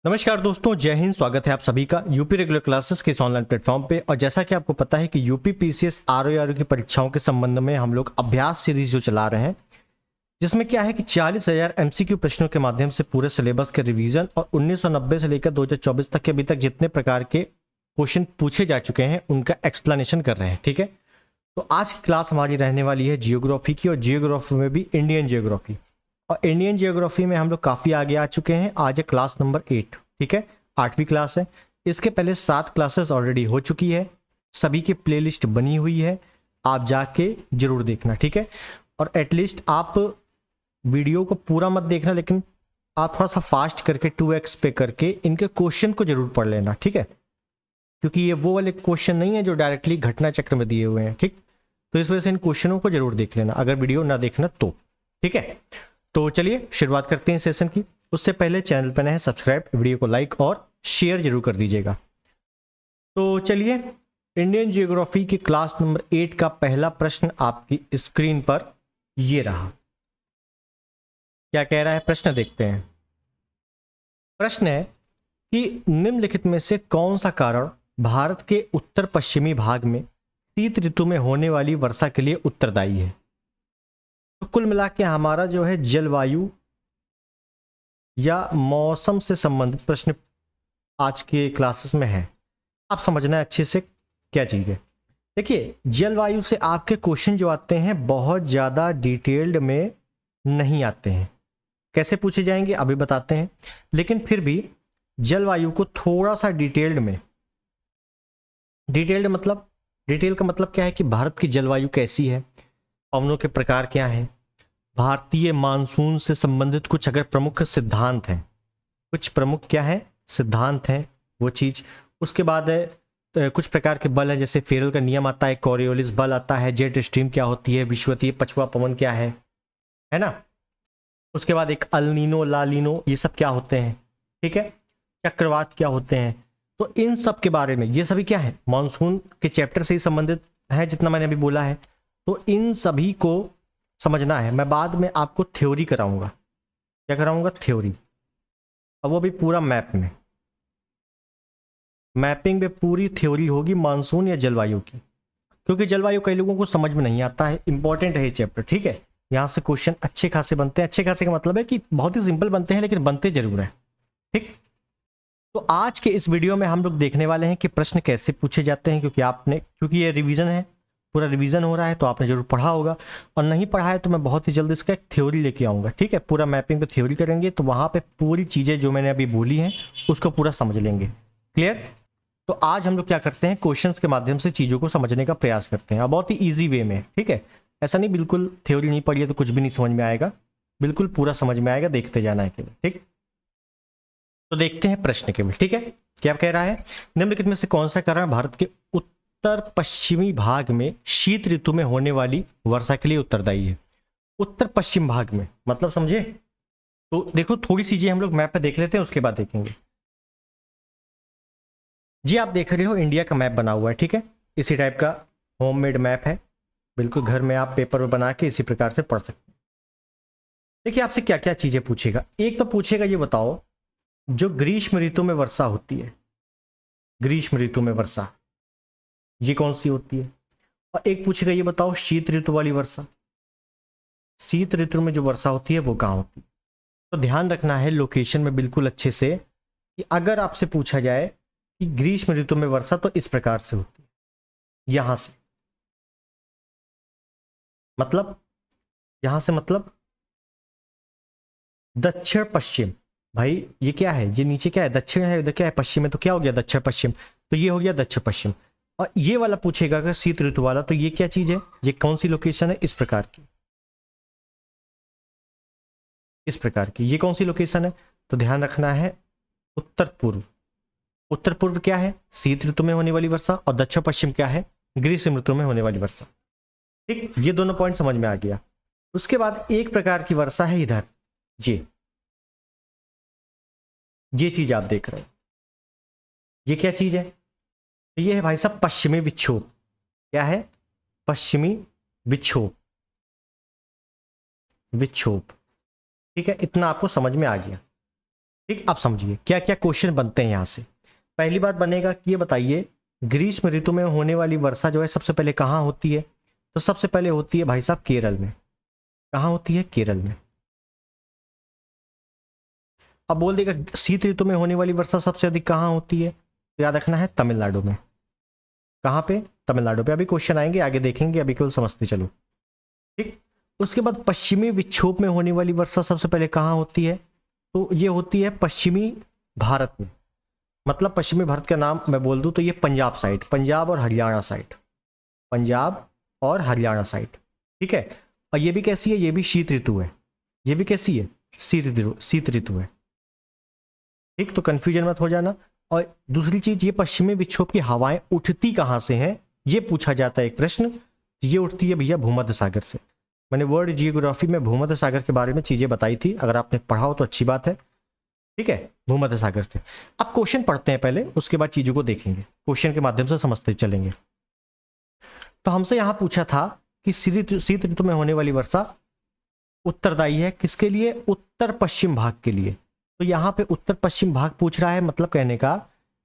नमस्कार दोस्तों, जय हिंद। स्वागत है आप सभी का यूपी रेगुलर क्लासेस के इस ऑनलाइन प्लेटफॉर्म पे। और जैसा कि आपको पता है कि यूपी पीसीएस आरओ की परीक्षाओं के संबंध में हम लोग अभ्यास सीरीज जो चला रहे हैं, जिसमें क्या है कि 40,000 एमसीक्यू प्रश्नों के माध्यम से पूरे सिलेबस के रिवीजन और 1990 से लेकर 2024 तक के अभी तक जितने प्रकार के क्वेश्चन पूछे जा चुके हैं उनका एक्सप्लेनेशन कर रहे हैं। ठीक है, तो आज की क्लास हमारी रहने वाली है जियोग्राफी की, और जियोग्राफी में भी इंडियन जियोग्राफी। और इंडियन जियोग्राफी में हम लोग काफ़ी आगे आ चुके हैं। आज है क्लास नंबर 8। ठीक है, 8वीं क्लास है। इसके पहले 7 क्लासेस ऑलरेडी हो चुकी है, सभी की प्लेलिस्ट बनी हुई है, आप जाके जरूर देखना। ठीक है, और एटलीस्ट आप वीडियो को पूरा मत देखना, लेकिन आप थोड़ा सा फास्ट करके 2x पे करके इनके क्वेश्चन को जरूर पढ़ लेना। ठीक है, क्योंकि ये वो वाले क्वेश्चन नहीं है जो डायरेक्टली घटना चक्र में दिए हुए हैं। ठीक, तो इस वजह से इन क्वेश्चनों को जरूर देख लेना अगर वीडियो ना देखना तो। ठीक है, तो चलिए शुरुआत करते हैं सेशन की। उससे पहले चैनल पर नए हैं सब्सक्राइब, वीडियो को लाइक और शेयर जरूर कर दीजिएगा। तो चलिए, इंडियन जियोग्राफी की क्लास नंबर 8 का पहला प्रश्न आपकी स्क्रीन पर ये रहा। क्या कह रहा है प्रश्न, देखते हैं। प्रश्न है कि निम्नलिखित में से कौन सा कारण भारत के उत्तर पश्चिमी भाग में शीत ऋतु में होने वाली वर्षा के लिए उत्तरदायी है। तो कुल मिला के हमारा जो है जलवायु या मौसम से संबंधित प्रश्न आज के क्लासेस में है। आप समझना है अच्छे से क्या चीज़ है। देखिए, जलवायु से आपके क्वेश्चन जो आते हैं बहुत ज़्यादा डिटेल्ड में नहीं आते हैं। कैसे पूछे जाएंगे अभी बताते हैं, लेकिन फिर भी जलवायु को थोड़ा सा डिटेल्ड में, डिटेल्ड मतलब, डिटेल का मतलब क्या है कि भारत की जलवायु कैसी है, पवनों के प्रकार क्या हैं, भारतीय मानसून से संबंधित कुछ अगर प्रमुख सिद्धांत हैं, कुछ प्रमुख क्या है सिद्धांत हैं वो चीज। उसके बाद कुछ प्रकार के बल हैं, जैसे फेरल का नियम आता है, कोरियोलिस बल आता है, जेट स्ट्रीम क्या होती है, विषुवतीय पछुआ पवन क्या है ना। उसके बाद एक अल नीनो ला लीनो, ये सब क्या होते हैं। ठीक है, चक्रवात क्या होते हैं। तो इन सब के बारे में, ये सभी क्या है मानसून के चैप्टर से ही संबंधित है जितना मैंने अभी बोला है। तो इन सभी को समझना है। मैं बाद में आपको थ्योरी कराऊंगा। क्या कराऊंगा? थ्योरी। अब वो भी पूरा मैप में, मैपिंग में पूरी थ्योरी होगी मानसून या जलवायु की, क्योंकि जलवायु कई लोगों को समझ में नहीं आता है। इंपॉर्टेंट है ये चैप्टर। ठीक है, यहाँ से क्वेश्चन अच्छे खासे बनते हैं। अच्छे खासे का मतलब है कि बहुत ही सिंपल बनते हैं, लेकिन बनते जरूर हैं। ठीक, तो आज के इस वीडियो में हम लोग देखने वाले हैं कि प्रश्न कैसे पूछे जाते हैं, क्योंकि ये रिवीजन है, पूरा रिवीजन हो रहा है, तो आपने जरूर पढ़ा होगा। और नहीं पढ़ा है तो मैं बहुत ही जल्द इसका एक थ्योरी लेके आऊँगा। ठीक है, पूरा मैपिंग पे थ्योरी करेंगे, तो वहाँ पे पूरी चीज़ें जो मैंने अभी बोली हैं उसको पूरा समझ लेंगे। क्लियर? तो आज हम लोग क्या करते हैं, क्वेश्चंस के माध्यम से चीज़ों को समझने का प्रयास करते हैं, और बहुत ही ईजी वे में। ठीक है, ऐसा नहीं बिल्कुल थ्योरी नहीं पढ़ी है तो कुछ भी नहीं समझ में आएगा, बिल्कुल पूरा समझ में आएगा, देखते जाना है केवल। ठीक, तो देखते हैं प्रश्न केवल। ठीक है, क्या कह रहा है, निम्नलिखित में से कौन सा कारण भारत के उत्तर पश्चिमी भाग में शीत ऋतु में होने वाली वर्षा के लिए उत्तरदायी है। उत्तर पश्चिम भाग में मतलब समझे? तो देखो, थोड़ी चीजें हम लोग मैप पे देख लेते हैं, उसके बाद देखेंगे। जी, आप देख रहे हो इंडिया का मैप बना हुआ है। ठीक है, इसी टाइप का होममेड मैप है, बिल्कुल घर में आप पेपर में बना के इसी प्रकार से पढ़ सकते हैं। देखिए, आपसे क्या क्या चीजें पूछेगा। एक तो पूछेगा ये बताओ, जो ग्रीष्म ऋतु में वर्षा होती है, ग्रीष्म ऋतु में वर्षा ये कौन सी होती है। और एक पूछेगा ये बताओ, शीत ऋतु वाली वर्षा, शीत ऋतु में जो वर्षा होती है वो कहाँ होती है। तो ध्यान रखना है लोकेशन में बिल्कुल अच्छे से, कि अगर आपसे पूछा जाए कि ग्रीष्म ऋतु में वर्षा तो इस प्रकार से होती है, यहां से, मतलब यहां से मतलब दक्षिण पश्चिम। भाई ये क्या है, ये नीचे क्या है, दक्षिण है, इधर क्या है पश्चिम है, तो क्या हो गया दक्षिण पश्चिम, तो ये हो गया दक्षिण पश्चिम। और ये वाला पूछेगा अगर शीत ऋतु वाला, तो ये क्या चीज है, ये कौन सी लोकेशन है, इस प्रकार की, इस प्रकार की, ये कौन सी लोकेशन है। तो ध्यान रखना है उत्तर पूर्व। उत्तर पूर्व क्या है, शीत ऋतु में होने वाली वर्षा, और दक्षिण पश्चिम क्या है, ग्रीष्म ऋतु में होने वाली वर्षा। ठीक, ये दोनों पॉइंट समझ में आ गया। उसके बाद एक प्रकार की वर्षा है इधर, ये चीज आप देख रहे हो, ये क्या चीज है, तो ये है भाई साहब पश्चिमी विक्षोभ। क्या है, पश्चिमी विक्षोभ, विक्षोभ। ठीक है, इतना आपको समझ में आ गया। ठीक, आप समझिए क्या क्या क्वेश्चन बनते हैं यहाँ से। पहली बात बनेगा कि ये बताइए ग्रीष्म ऋतु में होने वाली वर्षा जो है सबसे पहले कहाँ होती है? तो सबसे पहले होती है भाई साहब केरल में। कहाँ होती है? केरल में। अब बोल देगा शीत ऋतु में होने वाली वर्षा सबसे अधिक कहाँ होती है? तो याद रखना है तमिलनाडु में। कहाँ पे? तमिलनाडु पे। अभी क्वेश्चन आएंगे आगे देखेंगे, अभी केवल समझते चलो। ठीक, उसके बाद पश्चिमी विक्षोभ में होने वाली वर्षा सबसे पहले कहाँ होती है? तो ये होती है पश्चिमी भारत में। मतलब पश्चिमी भारत का नाम मैं बोल दूं तो ये पंजाब साइड, पंजाब और हरियाणा साइड, पंजाब और हरियाणा साइड। ठीक है, और ये भी कैसी है? ये भी शीत ऋतु है। ये भी कैसी है? शीत ऋतु है। ठीक, तो कंफ्यूजन मत हो जाना। और दूसरी चीज, ये पश्चिमी विक्षोभ की हवाएं उठती कहाँ से हैं? ये पूछा जाता है एक प्रश्न। ये उठती है भैया भूमध्य सागर से। मैंने वर्ल्ड जियोग्राफी में भूमध्य सागर के बारे में चीजें बताई थी, अगर आपने पढ़ा हो तो अच्छी बात है। ठीक है, भूमध्य सागर से। अब क्वेश्चन पढ़ते हैं पहले, उसके बाद चीजों को देखेंगे, क्वेश्चन के माध्यम से समझते चलेंगे। तो हमसे यहां पूछा था कि शीत ऋतु में होने वाली वर्षा उत्तरदायी है किसके लिए? उत्तर पश्चिम भाग के लिए। तो यहाँ पे उत्तर पश्चिम भाग पूछ रहा है, मतलब कहने का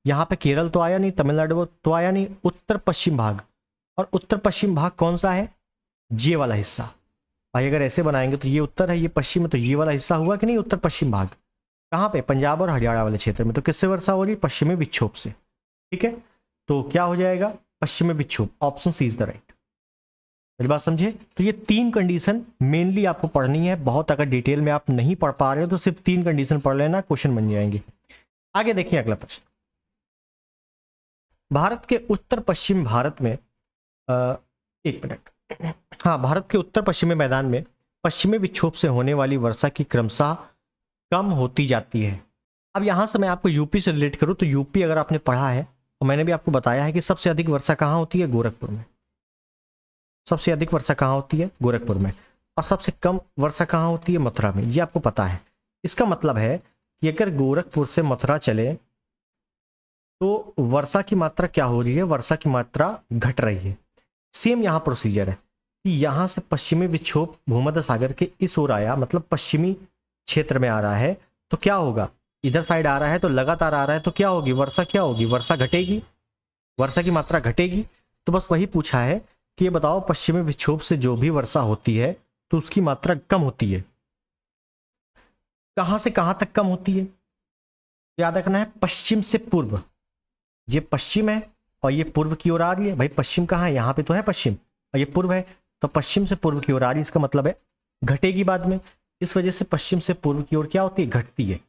यहाँ पे केरल तो आया नहीं, तमिलनाडु तो आया नहीं, उत्तर पश्चिम भाग। और उत्तर पश्चिम भाग कौन सा है? ये वाला हिस्सा। भाई अगर ऐसे बनाएंगे तो ये उत्तर है, ये पश्चिम है, तो ये वाला हिस्सा हुआ कि नहीं उत्तर पश्चिम भाग? कहाँ पे? पंजाब और हरियाणा वाले क्षेत्र में। तो किससे वर्षा हो रही? पश्चिमी विक्षोभ से। ठीक है, तो क्या हो जाएगा? पश्चिमी विक्षोभ। Option C is the right. मेरी बात समझे? तो ये तीन कंडीशन मेनली आपको पढ़नी है। बहुत अगर डिटेल में आप नहीं पढ़ पा रहे हो तो सिर्फ तीन कंडीशन पढ़ लेना, क्वेश्चन बन जाएंगे। आगे देखिए अगला प्रश्न। भारत के उत्तर पश्चिम भारत में एक मिनट, हाँ, भारत के उत्तर पश्चिमी मैदान में पश्चिमी विक्षोभ से होने वाली वर्षा की क्रमशः कम होती जाती है। अब यहां से मैं आपको यूपी से रिलेट करूं तो यूपी अगर आपने पढ़ा है, और मैंने भी आपको बताया है कि सबसे अधिक वर्षा कहाँ होती है? गोरखपुर में। सबसे अधिक वर्षा कहाँ होती है? गोरखपुर में। और सबसे कम वर्षा कहाँ होती है? मथुरा में। ये आपको पता है। इसका मतलब है कि अगर गोरखपुर से मथुरा चले तो वर्षा की मात्रा क्या हो रही है? वर्षा की मात्रा घट रही है। सेम यहाँ प्रोसीजर है कि यहाँ से पश्चिमी विक्षोभ भूमध्य सागर के इस ओर आया, मतलब पश्चिमी क्षेत्र में आ रहा है, तो क्या होगा? इधर साइड आ रहा है तो लगातार आ रहा है, तो क्या होगी? वर्षा क्या होगी? वर्षा घटेगी, वर्षा की मात्रा घटेगी। तो बस वही पूछा है कि ये बताओ पश्चिमी विक्षोभ से जो भी वर्षा होती है तो उसकी मात्रा कम होती है। कहां से कहां तक कम होती है? याद रखना है पश्चिम से पूर्व। ये पश्चिम है और ये पूर्व की ओर आ रही है। भाई पश्चिम कहाँ है? यहाँ पे तो है पश्चिम, और ये पूर्व है, तो पश्चिम से पूर्व की ओर आ रही है। इसका मतलब है घटेगी बाद में। इस वजह से पश्चिम से पूर्व की ओर क्या होती है? घटती है।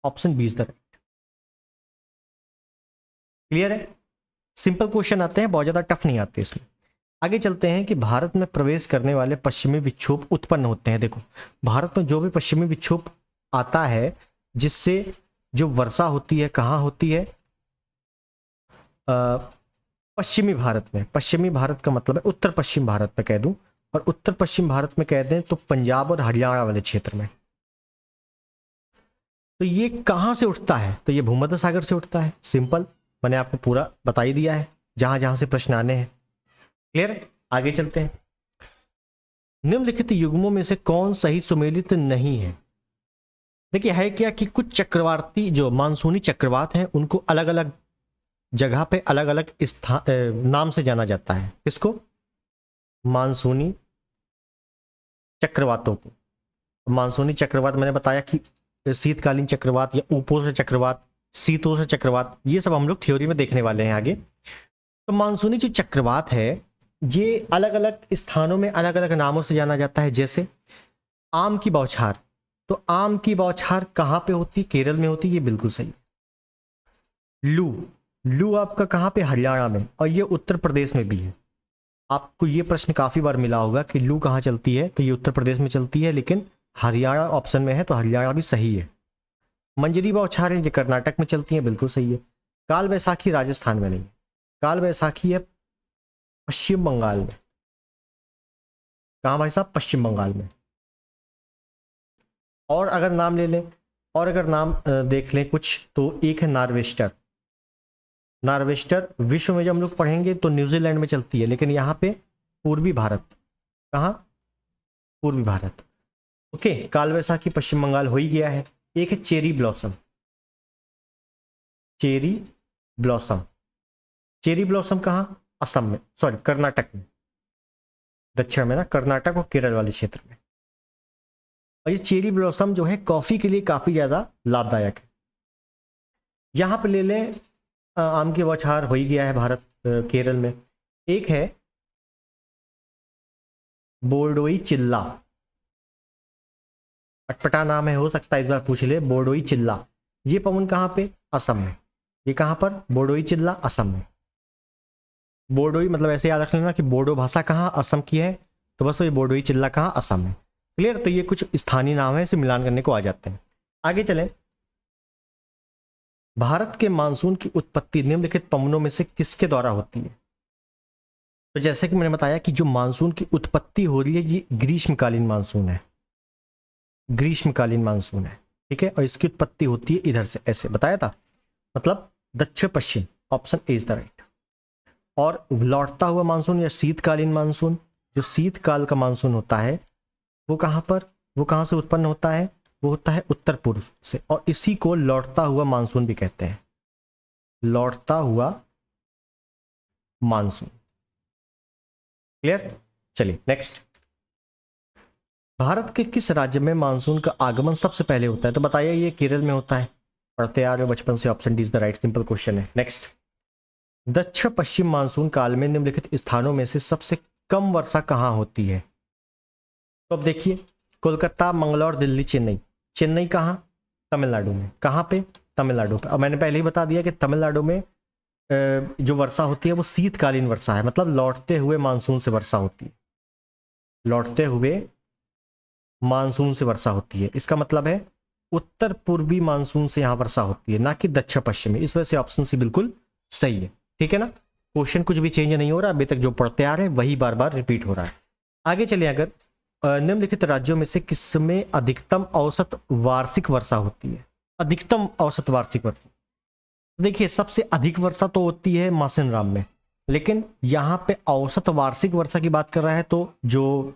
Option B is the right. Clear है? सिंपल क्वेश्चन आते हैं, बहुत ज्यादा टफ नहीं आते इसमें। आगे चलते हैं कि भारत में प्रवेश करने वाले पश्चिमी विक्षोभ उत्पन्न होते हैं। देखो, भारत में जो भी पश्चिमी विक्षोभ आता है जिससे जो वर्षा होती है, कहाँ होती है? पश्चिमी भारत में। पश्चिमी भारत का मतलब है उत्तर पश्चिम भारत में कह दूं, और उत्तर पश्चिम भारत में कह दें तो पंजाब और हरियाणा वाले क्षेत्र में। तो ये कहां से उठता है? तो ये भूमध्य सागर से उठता है। सिंपल, मैंने आपको पूरा बता ही दिया है जहां जहां से प्रश्न आने हैं। क्लियर? आगे चलते हैं। निम्नलिखित युग्मों में से कौन सही सुमेलित नहीं है? देखिए है क्या कि कुछ चक्रवाती जो मानसूनी चक्रवात हैं उनको अलग अलग जगह पे अलग अलग नाम से जाना जाता है। किसको? मानसूनी चक्रवातों को। मानसूनी चक्रवात मैंने बताया कि शीतकालीन चक्रवात या उपोष्ण चक्रवात, शीतोष्ण चक्रवात, ये सब हम लोग थ्योरी में देखने वाले हैं आगे। तो मानसूनी जो चक्रवात है ये अलग अलग स्थानों में अलग अलग नामों से जाना जाता है। जैसे आम की बौछार, तो आम की बौछार कहाँ पे होती? केरल में होती है, ये बिल्कुल सही। लू, लू आपका कहाँ पे? हरियाणा में, और ये उत्तर प्रदेश में भी है। आपको ये प्रश्न काफी बार मिला होगा कि लू कहाँ चलती है, तो ये उत्तर प्रदेश में चलती है, लेकिन हरियाणा ऑप्शन में है तो हरियाणा भी सही है। मंजरी बौछारें ये कर्नाटक में चलती हैं, बिल्कुल सही है। काल बैसाखी राजस्थान में नहीं, काल बैसाखी है पश्चिम बंगाल में। कहाँ भाई साहब? पश्चिम बंगाल में। और अगर नाम ले लें, और अगर नाम देख लें कुछ, तो एक है नार्वेस्टर। नार्वेस्टर विश्व में जब हम लोग पढ़ेंगे तो न्यूजीलैंड में चलती है, लेकिन यहाँ पे पूर्वी भारत। कहाँ? पूर्वी भारत। ओके, काल बैसाखी पश्चिम बंगाल हो ही गया है। एक है cherry blossom. Cherry blossom. Cherry blossom कहाँ? असम में, सॉरी कर्नाटक में, दक्षिण में ना, कर्नाटक और केरल वाले क्षेत्र में। और ये चेरी ब्लॉसम जो है कॉफ़ी के लिए काफ़ी ज़्यादा लाभदायक है। यहाँ पे ले लें आम की बौछार हो ही गया है भारत केरल में। एक है बोर्डोई चिल्ला, अटपटा नाम है, हो सकता है इस बार पूछ ले। बोर्डोई चिल्ला, ये पवन कहाँ पे? असम में। ये कहाँ पर? बोर्डोई चिल्ला असम में। बोर्डोई मतलब ऐसे याद रख लेना कि बोडो भाषा कहाँ? असम की है, तो बस ये बोर्डोई चिल्ला कहाँ? असम में। क्लियर? तो ये कुछ स्थानीय नाम है, इसे मिलान करने को आ जाते हैं। आगे चलें। भारत के मानसून की उत्पत्ति निम्नलिखित पवनों में से किसके द्वारा होती है? तो जैसे कि मैंने बताया कि जो मानसून की उत्पत्ति हो रही है ये ग्रीष्मकालीन मानसून है, ग्रीष्मकालीन मानसून है, ठीक है। और इसकी उत्पत्ति होती है इधर से, ऐसे बताया था, मतलब दक्षिण पश्चिम। Option A is the right. और लौटता हुआ मानसून या शीतकालीन मानसून, जो शीतकाल का मानसून होता है वो कहाँ पर, वो कहाँ से उत्पन्न होता है? वो होता है उत्तर पूर्व से, और इसी को लौटता हुआ मानसून भी कहते हैं, लौटता हुआ मानसून। क्लियर? चलिए नेक्स्ट। भारत के किस राज्य में मानसून का आगमन सबसे पहले होता है? तो बताइए, ये केरल में होता है, पढ़ते आ रहे हो बचपन से। Option D is the right, simple question है। नेक्स्ट। दक्षिण पश्चिम मानसून काल में निम्नलिखित स्थानों में से सबसे कम वर्षा कहाँ होती है? तो अब देखिए, कोलकाता, मंगलौर, दिल्ली, चेन्नई। चेन्नई कहाँ? तमिलनाडु में। कहाँ पे? तमिलनाडु पे। और मैंने पहले ही बता दिया कि तमिलनाडु में जो वर्षा होती है वो शीतकालीन वर्षा है, मतलब लौटते हुए मानसून से वर्षा होती है, लौटते हुए मानसून से वर्षा होती है। इसका मतलब है उत्तर पूर्वी मानसून से यहाँ वर्षा होती है, ना कि दक्षिण पश्चिमी। इस वजह से ऑप्शन सी बिल्कुल सही है, ठीक है ना। क्वेश्चन कुछ भी चेंज नहीं हो रहा, अभी तक जो पढ़ते आ रहे हैं वही बार बार रिपीट हो रहा है। आगे चलिए। अगर निम्नलिखित राज्यों में से किसमें अधिकतम औसत वार्षिक वर्षा होती है? अधिकतम औसत वार्षिक वर्षा, देखिए सबसे अधिक वर्षा तो होती है मासिनराम में, लेकिन यहाँ पे औसत वार्षिक वर्षा की बात कर रहा है तो जो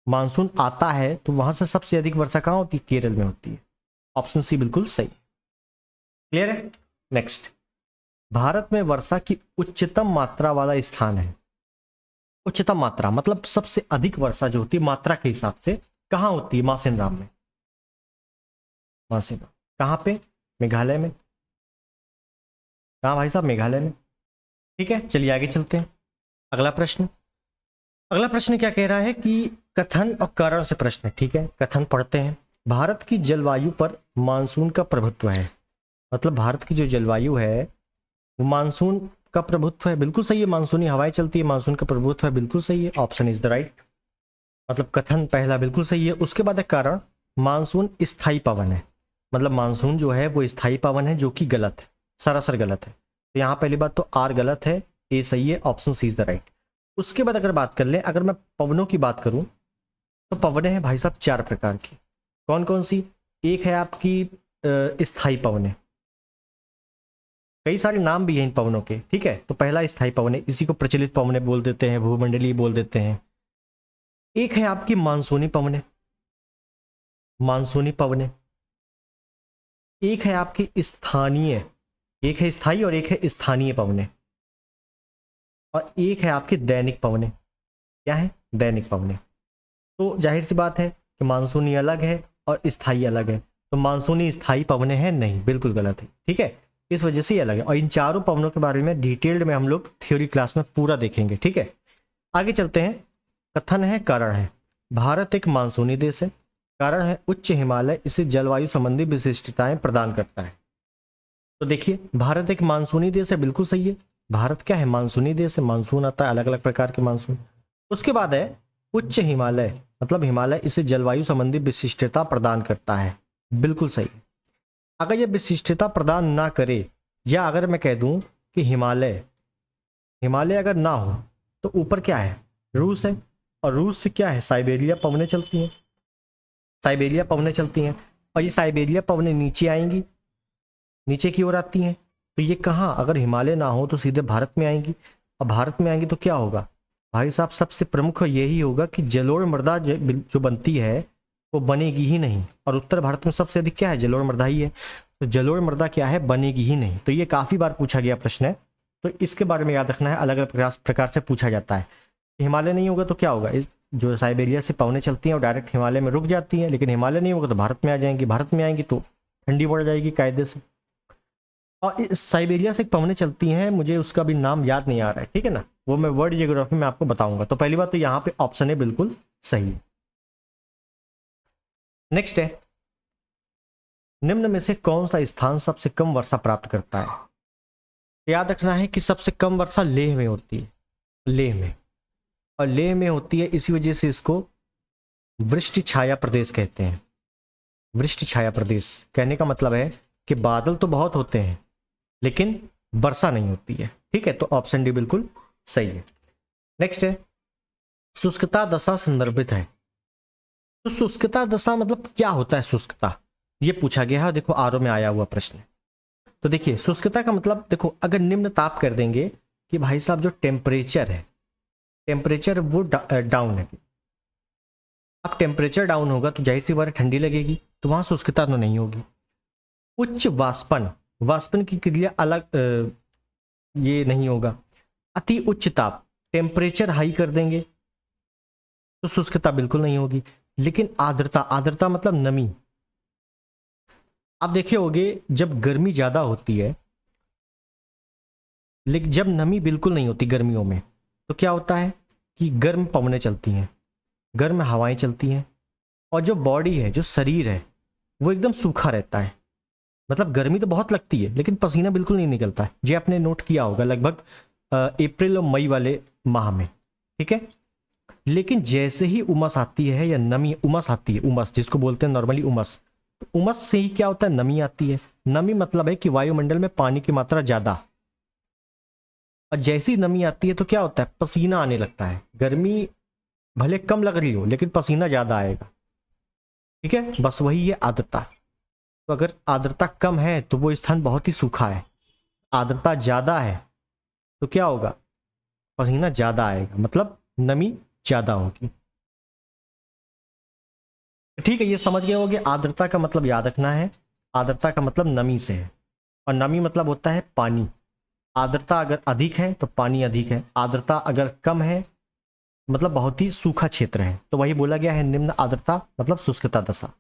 मानसून आता है तो वहां से सबसे अधिक वर्षा कहाँ होती है? केरल में होती है। ऑप्शन सी बिल्कुल सही। क्लियर है? नेक्स्ट। भारत में वर्षा की उच्चतम मात्रा वाला स्थान है। उच्चतम मात्रा मतलब सबसे अधिक वर्षा जो होती है मात्रा के हिसाब से कहाँ होती है? मासिनराम में। मासिनराम कहाँ पे? मेघालय में। कहाँ भाई साहब? मेघालय में। ठीक है, चलिए आगे चलते हैं। अगला प्रश्न। अगला प्रश्न क्या कह रहा है कि कथन और कारण से प्रश्न है, ठीक है। कथन पढ़ते हैं। भारत की जलवायु पर मानसून का प्रभुत्व है, मतलब भारत की जो जलवायु है वो मानसून का प्रभुत्व है। बिल्कुल सही है, मानसूनी हवाएं चलती है, मानसून का प्रभुत्व है, बिल्कुल सही है। ऑप्शन इज द राइट, मतलब कथन पहला बिल्कुल सही है। उसके बाद है कारण। मानसून स्थायी पवन है, मतलब मानसून जो है वो स्थायी पवन है, जो कि गलत है, सरासर गलत है। तो यहाँ पहली बात तो आर गलत है, ए सही है, option C is the right. उसके बाद अगर बात कर लें, अगर मैं पवनों की बात करूं तो पवनें हैं भाई साहब 4 प्रकार की। कौन कौन सी? एक है आपकी स्थायी पवनें, कई सारे नाम भी हैं इन पवनों के, ठीक है। तो पहला स्थायी पवनें, इसी को प्रचलित पवनें बोल देते हैं, भूमंडलीय बोल देते हैं। एक है आपकी मानसूनी पवनें, मानसूनी पवनें। एक है आपकी स्थानीय, एक है स्थायी और एक है स्थानीय पवनें। और एक है आपकी दैनिक पवनें। क्या है? दैनिक पवनें। तो जाहिर सी बात है कि मानसूनी अलग है और स्थायी अलग है, तो मानसूनी स्थायी पवनें हैं नहीं, बिल्कुल गलत है, ठीक है। इस वजह से ये अलग है। और इन चारों पवनों के बारे में डिटेल्ड में हम लोग थ्योरी क्लास में पूरा देखेंगे, ठीक है। आगे चलते हैं। कथन है, कारण है। भारत एक मानसूनी देश है। कारण है उच्च हिमालय इसे जलवायु संबंधी विशिष्टताएं प्रदान करता है। तो देखिए, भारत एक मानसूनी देश है, बिल्कुल सही है। भारत क्या है? मानसूनी देश है, मानसून आता है, अलग अलग प्रकार के मानसून। उसके बाद है उच्च हिमालय, मतलब हिमालय इसे जलवायु संबंधी विशिष्टता प्रदान करता है, बिल्कुल सही। अगर ये विशिष्टता प्रदान ना करे, या अगर मैं कह दूं कि हिमालय, हिमालय अगर ना हो तो ऊपर क्या है? रूस है, और रूस से क्या है? साइबेरिया पवनें चलती हैं, साइबेरिया पवनें चलती हैं। और ये साइबेरिया पवनें नीचे आएंगी, नीचे की ओर आती हैं। तो ये कहाँ? अगर हिमालय ना हो तो सीधे भारत में आएंगी, और भारत में आएंगी तो क्या होगा भाई साहब? सबसे प्रमुख यही होगा कि जलोढ़ मृदा जो बनती है वो बनेगी ही नहीं। और उत्तर भारत में सबसे अधिक क्या है? जलोढ़ मृदा ही है। तो जलोढ़ मृदा क्या है, बनेगी ही नहीं। तो ये काफ़ी बार पूछा गया प्रश्न है, तो इसके बारे में याद रखना है। अलग अलग प्रकार से पूछा जाता है। हिमालय नहीं होगा तो क्या होगा, इस जो साइबेरिया से पवनें चलती हैं और डायरेक्ट हिमालय में रुक जाती हैं, लेकिन हिमालय नहीं होगा तो भारत में आ जाएंगी, भारत में आएंगी तो ठंडी बढ़ जाएगी कायदे से। और इस साइबेरिया से पवनें चलती हैं, मुझे उसका भी नाम याद नहीं आ रहा है, ठीक है ना, वो मैं वर्ल्ड जियोग्राफी में आपको बताऊंगा। तो पहली बात तो यहाँ पे ऑप्शन है बिल्कुल सही है। नेक्स्ट है, निम्न में से कौन सा स्थान सबसे कम वर्षा प्राप्त करता है। याद रखना है कि सबसे कम वर्षा लेह में होती है, लेह में, और लेह में होती है इसी वजह से इसको वृष्टि छाया प्रदेश कहते हैं। वृष्टि छाया प्रदेश कहने का मतलब है कि बादल तो बहुत होते हैं लेकिन वर्षा नहीं होती है, ठीक है। तो ऑप्शन डी बिल्कुल सही है। नेक्स्ट है, शुष्कता दशा संदर्भित है। तो शुष्कता दशा मतलब क्या होता है शुष्कता, ये पूछा गया है। देखो आरओ में आया हुआ प्रश्न। तो देखिए शुष्कता का मतलब, देखो अगर निम्न ताप कर देंगे कि भाई साहब जो टेम्परेचर है, टेम्परेचर वो डाउन है, अब टेम्परेचर डाउन होगा तो जाहिर सी बात है ठंडी लगेगी, तो वहां शुष्कता तो नहीं होगी। उच्च वाष्पन, वाष्पन की क्रिया अलग ये नहीं होगा। अति उच्च ताप, टेम्परेचर हाई कर देंगे तो शुष्कता बिल्कुल नहीं होगी। लेकिन आर्द्रता, आर्द्रता मतलब नमी, आप देखे होंगे जब गर्मी ज्यादा होती है, लेकिन जब नमी बिल्कुल नहीं होती गर्मियों में, तो क्या होता है कि गर्म पवनें चलती हैं, गर्म हवाएं चलती हैं, और जो बॉडी है, जो शरीर है, वो एकदम सूखा रहता है। मतलब गर्मी तो बहुत लगती है लेकिन पसीना बिल्कुल नहीं निकलता है। ये आपने नोट किया होगा लगभग अप्रैल और मई वाले माह में, ठीक है। लेकिन जैसे ही उमस आती है या नमी, उमस आती है, उमस जिसको बोलते हैं नॉर्मली उमस, उमस से ही क्या होता है, नमी आती है। नमी मतलब है कि वायुमंडल में पानी की मात्रा ज्यादा, और जैसी नमी आती है तो क्या होता है, पसीना आने लगता है। गर्मी भले कम लग रही हो लेकिन पसीना ज्यादा आएगा, ठीक है। बस वही है आर्द्रता। तो अगर आर्द्रता कम है तो वो स्थान बहुत ही सूखा है, आर्द्रता ज्यादा है तो क्या होगा, पसीना ज्यादा आएगा, मतलब नमी ज्यादा होगी, ठीक है। ये समझ गए होगे। आर्द्रता का मतलब याद रखना है, आर्द्रता का मतलब नमी से है, और नमी मतलब होता है पानी। आर्द्रता अगर अधिक है तो पानी अधिक है, आर्द्रता अगर कम है मतलब बहुत ही सूखा क्षेत्र है। तो वही बोला गया है, निम्न आर्द्रता मतलब शुष्कता दशा,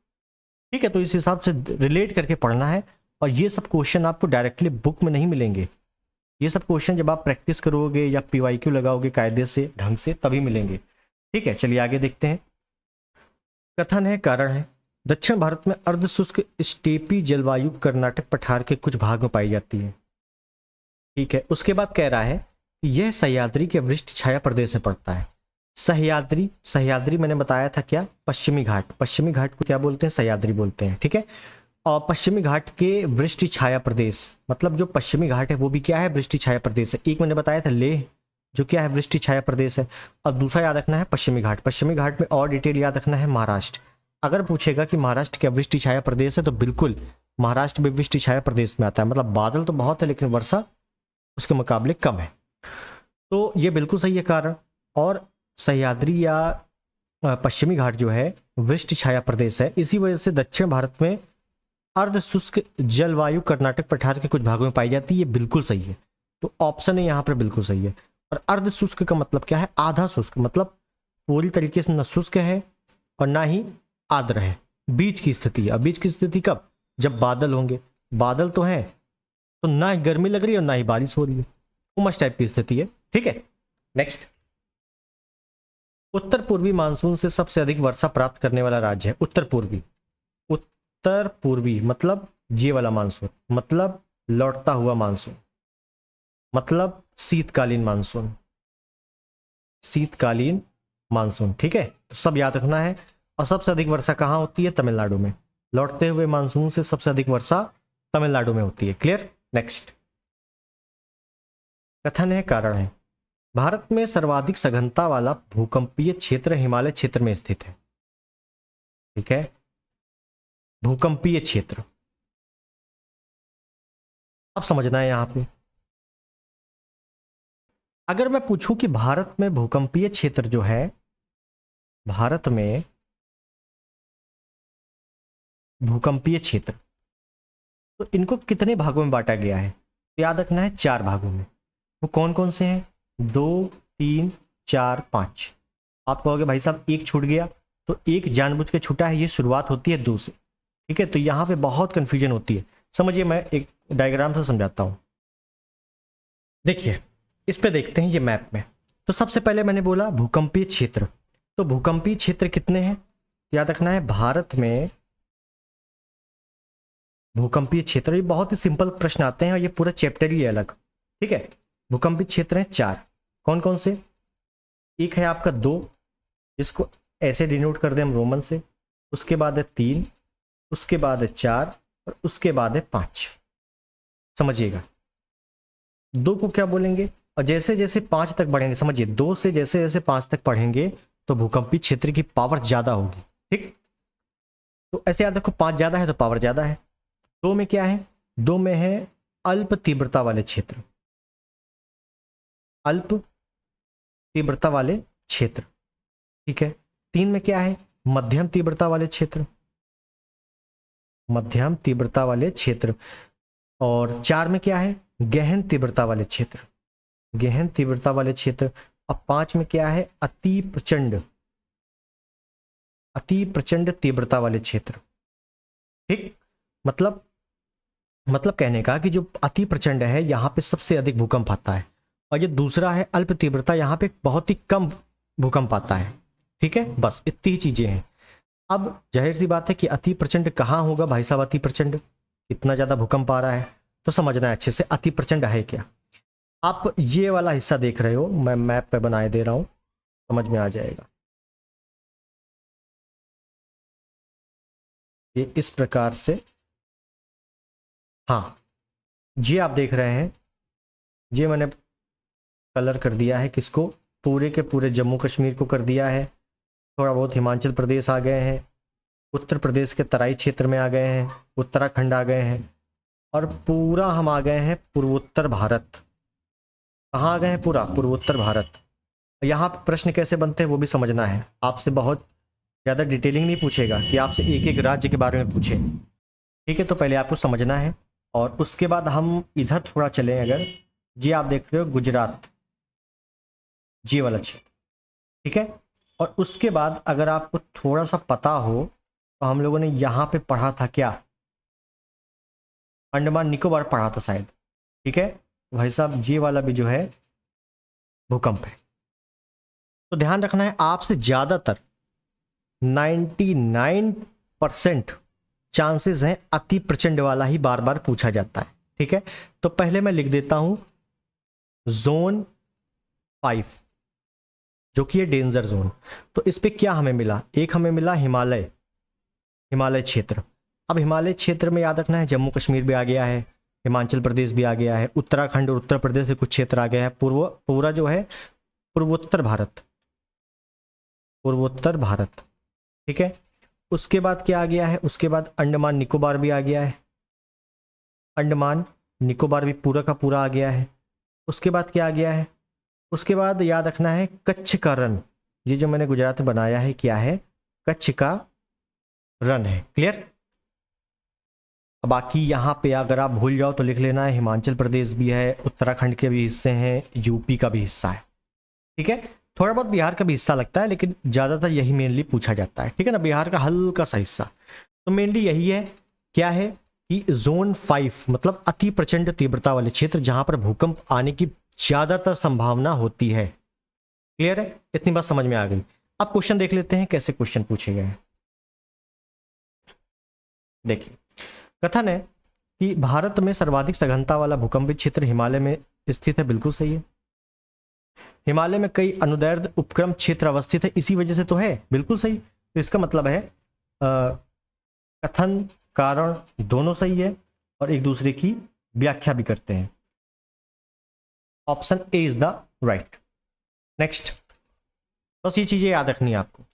ठीक है। तो इस हिसाब से रिलेट करके पढ़ना है। और ये सब क्वेश्चन आपको डायरेक्टली बुक में नहीं मिलेंगे, ये सब क्वेश्चन जब आप प्रैक्टिस करोगे या पीवाईक्यू लगाओगे कायदे से, ढंग से, तभी मिलेंगे, ठीक है। चलिए आगे देखते हैं। कथन है, कारण है, दक्षिण भारत में अर्धशुष्क स्टेपी जलवायु कर्नाटक पठार के कुछ भाग में पाई जाती है, ठीक है। उसके बाद कह रहा है कि यह सह्याद्री के वृष्टि छाया प्रदेश में पड़ता है। सह्याद्री, सह्याद्री मैंने बताया था क्या, पश्चिमी घाट, पश्चिमी घाट को क्या बोलते हैं, सह्याद्री बोलते हैं, ठीक है। और पश्चिमी घाट के वृष्टि छाया प्रदेश, मतलब जो पश्चिमी घाट है वो भी क्या है, वृष्टि छाया प्रदेश है। एक मैंने बताया था लेह, जो क्या है, वृष्टि छाया प्रदेश है। और दूसरा याद रखना है पश्चिमी घाट, पश्चिमी घाट में और डिटेल याद रखना है महाराष्ट्र। अगर पूछेगा कि महाराष्ट्र क्या वृष्टि छाया प्रदेश है, तो बिल्कुल महाराष्ट्र भी वृष्टि छाया प्रदेश में आता है। मतलब बादल तो बहुत है लेकिन वर्षा उसके मुकाबले कम है, तो ये बिल्कुल सही है कारण। और सह्याद्री या पश्चिमी घाट जो है वृष्टि छाया प्रदेश है, इसी वजह से दक्षिण भारत में अर्ध शुष्क जलवायु कर्नाटक पठार के कुछ भागों में पाई जाती है, ये बिल्कुल सही है। तो ऑप्शन है यहाँ पर बिल्कुल सही है। और अर्ध शुष्क का मतलब क्या है, आधा शुष्क, मतलब पूरी तरीके से न शुष्क है और ना ही आर्द्र है, बीच की स्थिति है। बीच की स्थिति कब, जब बादल होंगे, बादल तो है तो ना गर्मी लग रही है और ना ही बारिश हो रही है, उमस टाइप की स्थिति है, ठीक है। नेक्स्ट, उत्तर पूर्वी मानसून से सबसे अधिक वर्षा प्राप्त करने वाला राज्य है उत्तर पूर्वी। उत्तर पूर्वी मतलब ये वाला मानसून, मतलब लौटता हुआ मानसून, मतलब शीतकालीन मानसून, शीतकालीन मानसून, ठीक है। तो सब याद रखना है। और सबसे अधिक वर्षा कहाँ होती है, तमिलनाडु में। लौटते हुए मानसून से सबसे अधिक वर्षा तमिलनाडु में होती है, क्लियर। नेक्स्ट, कथन है, कारण है, भारत में सर्वाधिक सघनता वाला भूकंपीय क्षेत्र हिमालय क्षेत्र में स्थित है, ठीक है। भूकंपीय क्षेत्र अब समझना है यहां पे। अगर मैं पूछूं कि भारत में भूकंपीय क्षेत्र जो है, भारत में भूकंपीय क्षेत्र, तो इनको कितने भागों में बांटा गया है? तो याद रखना है 4 भागों में। वो कौन कौन से हैं? 2, 3, 4, 5। आप कहोगे भाई साहब एक छूट गया, तो एक जानबूझ के छूटा है, ये शुरुआत होती है 2 से। ठीक है, तो यहाँ पे बहुत कंफ्यूजन होती है। समझिए, मैं एक डायग्राम से समझाता हूँ। देखिए, इस पे देखते हैं ये मैप में। तो सबसे पहले मैंने बोला भूकंपीय क्षेत्र। तो भूकंपीय क्षेत्र कितने हैं? याद रखना है भारत में भूकंपीय क्षेत्र, ये बहुत ही सिंपल प्रश्न आते हैं और ये पूरा चैप्टर ही है अलग। ठीक है, भूकंपीय क्षेत्र हैं 4। कौन कौन से? एक है आपका 2, जिसको ऐसे डिनोट कर दें हम रोमन से। उसके बाद है 3, उसके बाद है 4 और उसके बाद है 5। समझिएगा, 2 को क्या बोलेंगे? और जैसे जैसे 5 तक बढ़ेंगे, समझिए 2 से जैसे जैसे 5 तक बढ़ेंगे तो भूकंपीय क्षेत्र की पावर ज्यादा होगी। ठीक, तो ऐसे याद रखो, 5 ज्यादा है तो पावर ज्यादा है। 2 में क्या है? 2 में है अल्प तीव्रता वाले क्षेत्र। अल्प तीव्रता वाले क्षेत्र। ठीक है, 3 में क्या है? मध्यम तीव्रता वाले क्षेत्र। मध्यम तीव्रता वाले क्षेत्र। और 4 में क्या है? गहन तीव्रता वाले क्षेत्र। गहन तीव्रता वाले क्षेत्र। अब 5 में क्या है? अति प्रचंड तीव्रता वाले क्षेत्र। ठीक, मतलब कहने का कि जो अति प्रचंड है यहां पे सबसे अधिक भूकंप आता है, और जो दूसरा है अल्प तीव्रता, यहां पे बहुत ही कम भूकंप आता है। ठीक है, बस इतनी ही चीजें हैं। अब जाहिर सी बात है कि अति प्रचंड कहाँ होगा भाई साहब? अति प्रचंड, इतना ज्यादा भूकंप आ रहा है तो समझना है अच्छे से अति प्रचंड है क्या। आप ये वाला हिस्सा देख रहे हो, मैं मैप पे बनाए दे रहा हूं, समझ में आ जाएगा। ये इस प्रकार से, हाँ, ये आप देख रहे हैं, ये मैंने कलर कर दिया है किसको? पूरे के पूरे जम्मू कश्मीर को कर दिया है। थोड़ा बहुत हिमाचल प्रदेश आ गए हैं, उत्तर प्रदेश के तराई क्षेत्र में आ गए हैं, उत्तराखंड आ गए हैं, और पूरा हम आ गए हैं पूर्वोत्तर भारत। कहाँ आ गए हैं? पूरा पूर्वोत्तर भारत। यहाँ पे प्रश्न कैसे बनते हैं वो भी समझना है। आपसे बहुत ज़्यादा डिटेलिंग नहीं पूछेगा कि आपसे एक एक राज्य के बारे में पूछे। ठीक है, तो पहले आपको समझना है, और उसके बाद हम इधर थोड़ा चलें। अगर जी आप देख रहे हो गुजरात, जी वाला क्षेत्र। ठीक है, और उसके बाद अगर आपको थोड़ा सा पता हो तो हम लोगों ने यहाँ पे पढ़ा था क्या? अंडमान निकोबार पढ़ा था शायद। ठीक है भाई साहब, ये वाला भी जो है भूकंप है। तो ध्यान रखना है, आपसे ज़्यादातर 99% चांसेस हैं अति प्रचंड वाला ही बार बार पूछा जाता है। ठीक है, तो पहले मैं लिख देता हूं जोन 5, जो कि है डेंजर जोन। तो इस पे क्या हमें मिला? एक हमें मिला हिमालय क्षेत्र। अब हिमालय क्षेत्र में याद रखना है जम्मू कश्मीर भी आ गया है, हिमाचल प्रदेश भी आ गया है, उत्तराखंड और उत्तर प्रदेश से कुछ क्षेत्र आ गया है, पूरा जो है पूर्वोत्तर भारत। ठीक है, उसके बाद क्या आ गया है? उसके बाद अंडमान निकोबार भी आ गया है, अंडमान निकोबार भी पूरा का पूरा आ गया है। उसके बाद क्या आ गया है? उसके बाद याद रखना है कच्छ का रण। ये जो मैंने गुजरात में बनाया है क्या है? कच्छ का रण है। क्लियर? बाकी यहाँ पे अगर आप भूल जाओ तो लिख लेना है हिमाचल प्रदेश भी है, उत्तराखंड के भी हिस्से हैं, यूपी का भी हिस्सा है। ठीक है, थोड़ा बहुत बिहार का भी हिस्सा लगता है, लेकिन ज़्यादातर यही मेनली पूछा जाता है। ठीक है ना, बिहार का हल्का सा हिस्सा। तो मेनली यही है, क्या है कि जोन 5 मतलब अति प्रचंड तीव्रता वाले क्षेत्र जहां पर भूकंप आने की ज़्यादातर संभावना होती है। क्लियर है? इतनी बात समझ में आ गई। अब क्वेश्चन देख लेते हैं कैसे क्वेश्चन पूछे गए हैं। देखिए, कथन है कि भारत में सर्वाधिक सघनता वाला भूकंपीय क्षेत्र हिमालय में स्थित है। बिल्कुल सही है। हिमालय में कई अनुदैर्ध्य उपक्रम क्षेत्र अवस्थित है, इसी वजह से तो है। बिल्कुल सही। तो इसका मतलब है कथन कारण दोनों सही है और एक दूसरे की व्याख्या भी करते हैं। Option A is the right. Next, बस ये चीजें याद रखनी है आपको।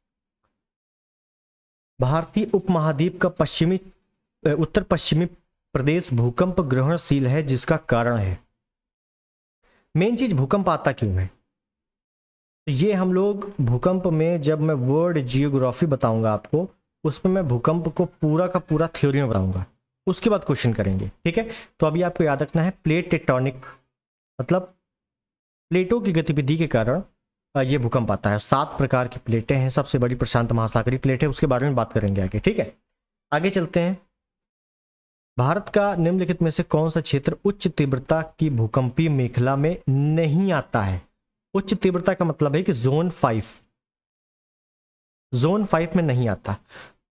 भारतीय उपमहाद्वीप का उत्तर पश्चिमी प्रदेश भूकंप ग्रहणशील है, जिसका कारण है। मेन चीज भूकंप आता क्यों है, तो ये हम लोग भूकंप में जब मैं वर्ल्ड जियोग्राफी बताऊंगा आपको, उसमें मैं भूकंप को पूरा का पूरा थ्योरी में बताऊंगा। उसके बाद क्वेश्चन करेंगे, ठीक है। तो अभी आपको याद रखना है प्लेट टेक्टोनिक मतलब प्लेटों की गतिविधि के कारण ये भूकंप आता है। 7 प्रकार की प्लेटें हैं, सबसे बड़ी प्रशांत महासागरीय प्लेट है, उसके बारे में बात करेंगे आगे, ठीक है। आगे चलते हैं। भारत का निम्नलिखित में से कौन सा क्षेत्र उच्च तीव्रता की भूकंपीय मेखला में नहीं आता है? उच्च तीव्रता का मतलब है कि जोन 5 में नहीं आता।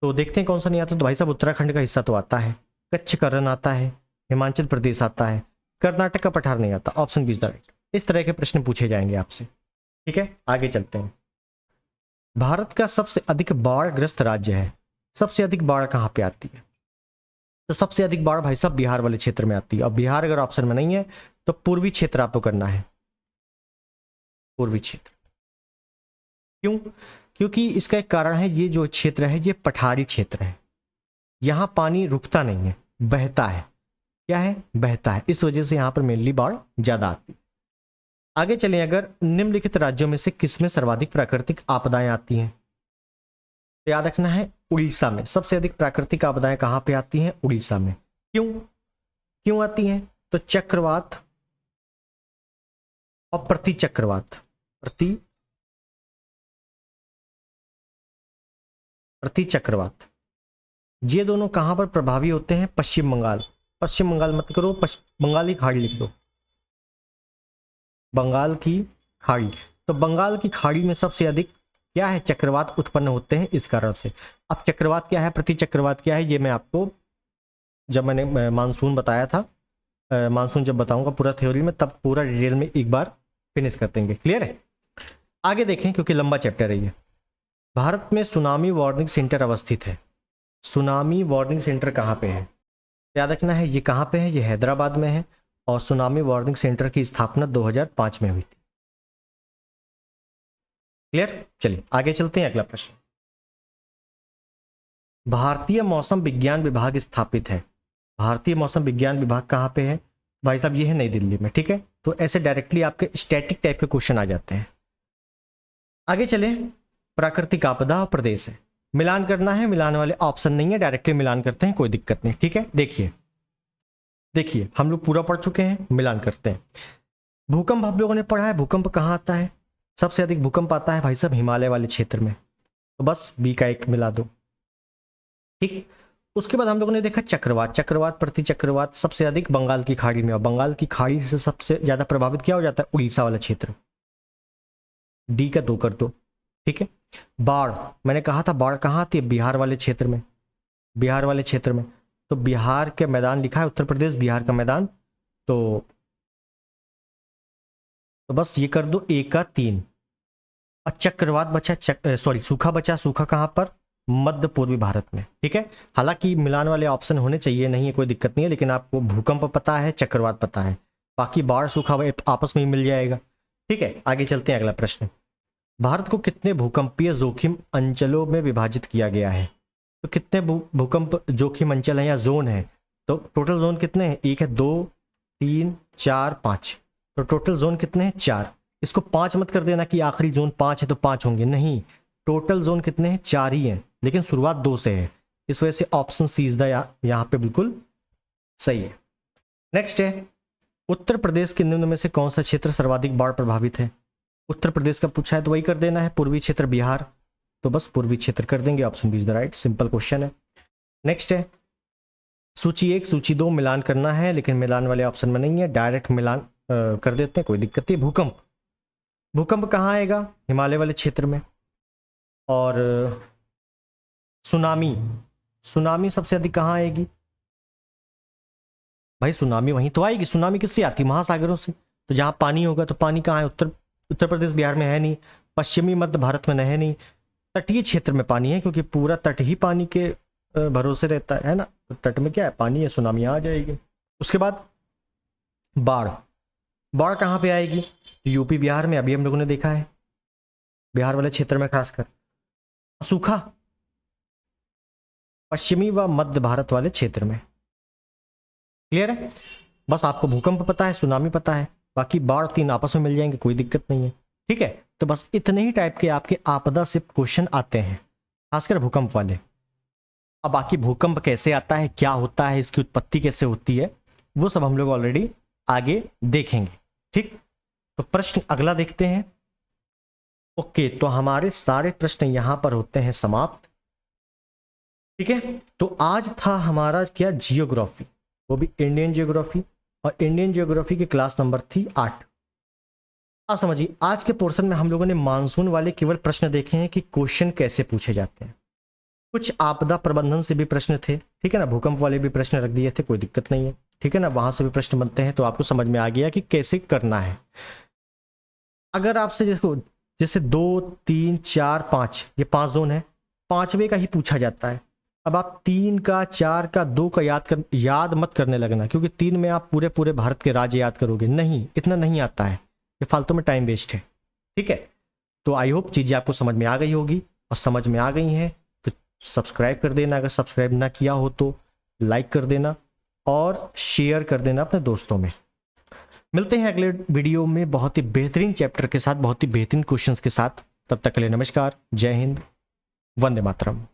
तो देखते हैं कौन सा नहीं आता। तो भाई साहब उत्तराखंड का हिस्सा तो आता है, कच्छ करण आता है, हिमाचल प्रदेश आता है, कर्नाटक का पठार नहीं आता। Option B is the right. इस तरह के प्रश्न पूछे जाएंगे आपसे, ठीक है। आगे चलते हैं। भारत का सबसे अधिक बाढ़ग्रस्त राज्य है। सबसे अधिक बाढ़ कहाँ पे आती है? तो सबसे अधिक बाढ़ भाई साहब बिहार वाले क्षेत्र में आती है। और बिहार अगर ऑप्शन में नहीं है तो पूर्वी क्षेत्र आपको करना है, पूर्वी क्षेत्र। क्यों? क्योंकि इसका एक कारण है, ये जो क्षेत्र है ये पठारी क्षेत्र है, यहां पानी रुकता नहीं है, बहता है। क्या है? बहता है। इस वजह से यहां पर मेनली बाढ़ ज्यादा आती है। आगे चलें। अगर निम्नलिखित राज्यों में से किसमें सर्वाधिक प्राकृतिक आपदाएं आती हैं? तो याद रखना है उड़ीसा में सबसे अधिक प्राकृतिक आपदाएं कहां पे आती हैं? उड़ीसा में। क्यों? क्यों आती हैं? तो चक्रवात और प्रतिचक्रवात, प्रतिचक्रवात, ये दोनों कहां पर प्रभावी होते हैं? पश्चिम बंगाल। पश्चिम बंगाल मत करो, बंगाल की खाड़ी लिख दो, बंगाल की खाड़ी। तो बंगाल की खाड़ी में सबसे अधिक क्या है? चक्रवात उत्पन्न होते हैं इस कारण से। अब चक्रवात क्या है, प्रतिचक्रवात क्या है, ये मैं आपको जब मैंने मानसून बताया था, मानसून जब बताऊंगा पूरा थ्योरी में, तब पूरा डिटेल में एक बार फिनिश कर देंगे। क्लियर है? आगे देखें क्योंकि लंबा चैप्टर है ये। भारत में सुनामी वार्निंग सेंटर अवस्थित है। सुनामी वार्निंग सेंटर कहाँ पे है? याद रखना है ये कहाँ पे है? ये हैदराबाद में है। और सुनामी वार्निंग सेंटर की स्थापना 2005 में हुई थी। क्लियर? चलिए आगे चलते हैं। अगला प्रश्न। भारतीय मौसम विज्ञान विभाग स्थापित है। भारतीय मौसम विज्ञान विभाग कहाँ पे है? भाई साहब ये है नई दिल्ली में, ठीक है। तो ऐसे डायरेक्टली आपके स्टैटिक टाइप के क्वेश्चन आ जाते हैं। आगे चले। प्राकृतिक आपदा और प्रदेश है, मिलान करना है। मिलान वाले ऑप्शन नहीं है, डायरेक्टली मिलान करते हैं, कोई दिक्कत नहीं, ठीक है। देखिए हम लोग पूरा पढ़ चुके हैं, मिलान करते हैं। भूकंप आप लोगों ने पढ़ा है, भूकंप कहाँ आता है? सबसे अधिक भूकंप आता है भाई साहब हिमालय वाले क्षेत्र में, तो बस बी का एक मिला दो, ठीक। उसके बाद हम लोगों ने देखा चक्रवात, चक्रवात प्रति चक्रवात सबसे अधिक बंगाल की खाड़ी में, और बंगाल की खाड़ी से सबसे ज्यादा प्रभावित क्या हो जाता है? उड़ीसा वाला क्षेत्र। डी का 2 कर दो, ठीक है। बाढ़, मैंने कहा था बाढ़ कहाँ आती है? बिहार वाले क्षेत्र में, बिहार वाले क्षेत्र में। तो बिहार के मैदान लिखा है, उत्तर प्रदेश बिहार का मैदान, तो बस ये कर दो 1 का 3। और चक्रवात बचा, सॉरी सूखा बचा। सूखा कहाँ पर? मध्य पूर्वी भारत में, ठीक है। हालांकि मिलान वाले ऑप्शन होने चाहिए, नहीं है कोई दिक्कत नहीं है, लेकिन आपको भूकंप पता है, चक्रवात पता है, बाकी बाढ़ सूखा आपस में ही मिल जाएगा, ठीक है। आगे चलते हैं। अगला प्रश्न। भारत को कितने भूकंपीय जोखिम अंचलों में विभाजित किया गया है? तो कितने भूकंप जोखिम अंचल हैं या जोन है? तो टोटल जोन कितने हैं? 1 है, 2, 3, 4, 5। तो टोटल जोन कितने हैं? 4। इसको 5 मत कर देना कि आखिरी जोन 5 है तो 5 होंगे, नहीं, टोटल जोन कितने हैं? 4 ही हैं, लेकिन शुरुआत 2 से है, इस वजह से ऑप्शन सी इज द यहाँ पे बिल्कुल सही है। नेक्स्ट है, उत्तर प्रदेश के निम्न में से कौन सा क्षेत्र सर्वाधिक बाढ़ प्रभावित है? उत्तर प्रदेश का पूछा है तो वही कर देना है, पूर्वी क्षेत्र बिहार, तो बस पूर्वी क्षेत्र कर देंगे, option B is the right, simple question है। नेक्स्ट है, सूची 1 सूची 2 मिलान करना है, लेकिन मिलान वाले ऑप्शन में नहीं है, डायरेक्ट मिलान कर देते हैं, कोई दिक्कत नहीं। भूकंप, भूकंप कहाँ आएगा? हिमालय वाले क्षेत्र में। और सुनामी, सुनामी सबसे अधिक कहाँ आएगी? भाई सुनामी वहीं तो आएगी, सुनामी किससे आती? महासागरों से। तो जहाँ पानी होगा तो पानी कहाँ है? उत्तर प्रदेश बिहार में है नहीं, पश्चिमी मध्य भारत में है नहीं, तटीय क्षेत्र में पानी है, क्योंकि पूरा तट ही पानी के भरोसे रहता है ना, तो तट में क्या है? पानी है, सुनामी आ जाएगी। उसके बाद बाढ़, बाढ़ कहाँ पे आएगी? यूपी बिहार में, अभी हम लोगों ने देखा है, बिहार वाले क्षेत्र में खासकर। सूखा, पश्चिमी व मध्य भारत वाले क्षेत्र में। क्लियर है? बस आपको भूकंप पता है, सुनामी पता है, बाकी बाढ़ 3 आपस में मिल जाएंगे, कोई दिक्कत नहीं है, ठीक है। तो बस इतने ही टाइप के आपके आपदा से क्वेश्चन आते हैं, खासकर भूकंप वाले। अब बाकी भूकंप कैसे आता है, क्या होता है, इसकी उत्पत्ति कैसे होती है, वो सब हम लोग ऑलरेडी आगे देखेंगे। ठीक, तो प्रश्न अगला देखते हैं। ओके, तो हमारे सारे प्रश्न यहां पर होते हैं समाप्त। ठीक है, तो आज था हमारा क्या, जियोग्राफी, वो भी इंडियन जियोग्राफी, और इंडियन जियोग्राफी की क्लास नंबर थी 8। समझिए आज के पोर्शन में हम लोगों ने मानसून वाले केवल प्रश्न देखे हैं कि क्वेश्चन कैसे पूछे जाते हैं। कुछ आपदा प्रबंधन से भी प्रश्न थे, ठीक है ना, भूकंप वाले भी प्रश्न रख दिए थे, कोई दिक्कत नहीं है, ठीक है ना, वहां से भी प्रश्न बनते हैं, तो आपको समझ में आ गया कि कैसे करना है। अगर आपसे देखो जैसे 2, 3, 4, 5, ये 5 जोन है, 5वें का ही पूछा जाता है। अब आप 3 का, 4 का, 2 का याद मत करने लगना, क्योंकि 3 में आप पूरे पूरे भारत के राज्य याद करोगे, नहीं, इतना नहीं आता है, ये फालतू में टाइम वेस्ट है। ठीक है, तो आई होप चीज़ें आपको समझ में आ गई होगी, और समझ में आ गई हैं तो सब्सक्राइब कर देना, अगर सब्सक्राइब ना किया हो तो लाइक कर देना और शेयर कर देना अपने दोस्तों में। मिलते हैं अगले वीडियो में बहुत ही बेहतरीन चैप्टर के साथ, बहुत ही बेहतरीन क्वेश्चंस के साथ। तब तक के लिए नमस्कार, जय हिंद, वंदे मातरम।